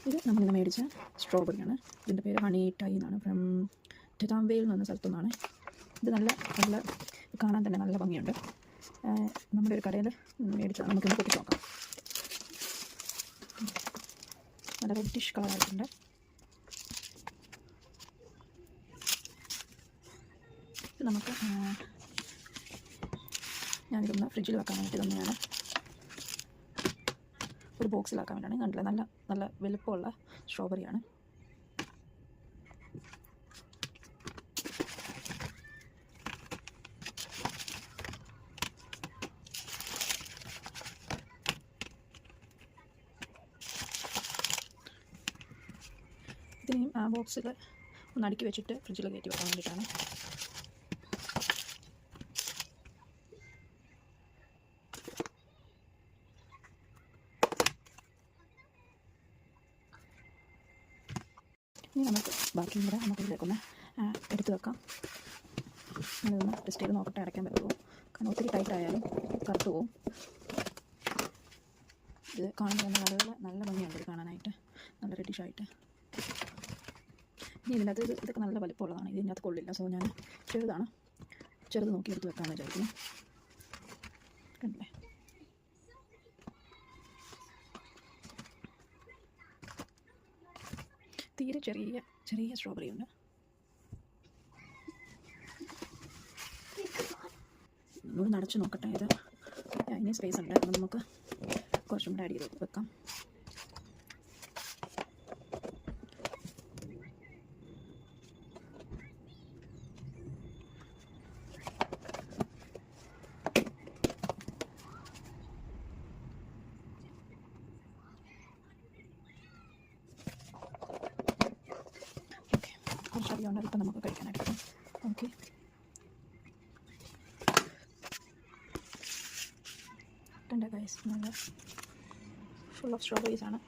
ഇത് നമ്മളിന്ന് മേടിച്ച സ്ട്രോബെറിയാണ്. ഇതിൻ്റെ പേര് ഹണി ടൈ എന്നാണ്. ഫ്രം ടെറ്റാംബെയിൽ എന്ന് പറഞ്ഞ സ്ഥലത്തു നിന്നാണ്. ഇത് നല്ല കാണാൻ തന്നെ നല്ല ഭംഗിയുണ്ട്. നമ്മുടെ ഒരു കടയിൽ മേടിച്ചാൽ നമുക്കിന്ന് പൊട്ടിച്ച് നോക്കാം. നല്ല റെഡിഷ് കളറായിട്ടുണ്ട്. ഇത് നമുക്ക് ഞാനിതൊന്ന് ഫ്രിഡ്ജിൽ വെക്കാൻ വേണ്ടി തന്നെയാണ്, ഒരു ബോക്സിലാക്കാൻ വേണ്ടിയാണ്. കണ്ടില്ല, നല്ല വലുപ്പമുള്ള സ്ട്രോബെറിയാണ്. ഇതിനെയും ആ ബോക്സിൽ ഒന്ന് അടുക്കി വെച്ചിട്ട് ഫ്രിഡ്ജിൽ കയറ്റി വെക്കാൻ വേണ്ടിയിട്ടാണ്. ഇനി നമുക്ക് ബാക്കിയും കൂടെ ഇതിലേക്കൊന്ന് എടുത്ത് വെക്കാം. ഞാനിതൊന്ന് ടെസ്റ്റ് ചെയ്ത് നോക്കട്ടെ അടയ്ക്കാൻ പറ്റുമോ. കാരണം ഒത്തിരി ടൈറ്റ് ആയാലും കറുത്ത് പോവും. ഇത് കാണുമ്പോൾ തന്നെ നല്ല ഭംഗിയുണ്ട് ഇത് കാണാനായിട്ട്, നല്ല റെഡിഷായിട്ട്. ഇനി ഇതിനകത്ത് ഇതൊക്കെ നല്ല വലിപ്പമുള്ളതാണ്. ഇതിനകത്ത് കൊള്ളില്ല. സോ ഞാൻ ചെറുത് നോക്കി എടുത്ത് വെക്കാമെന്ന് വിചാരിക്കുന്നു. കണ്ടില്ലേ, തീരെ ചെറിയ സ്ട്രോബെറി ഉണ്ട്. നമ്മൾ നടച്ച് നോക്കട്ടെ. ഇത് ഇനി സ്പേസ് ഉണ്ട്, അപ്പോൾ നമുക്ക് കുറച്ചും കൂടെ ആഡ് ചെയ്ത് വെക്കാം. കുറച്ചധികം ഉണ്ട്, ഇപ്പം നമുക്ക് കഴിക്കാനായിട്ട്. ഓക്കെ, കണ്ട ഗൈസ്, നല്ല ഫുൾ ഓഫ് സ്ട്രോബെറീസ് ആണ്.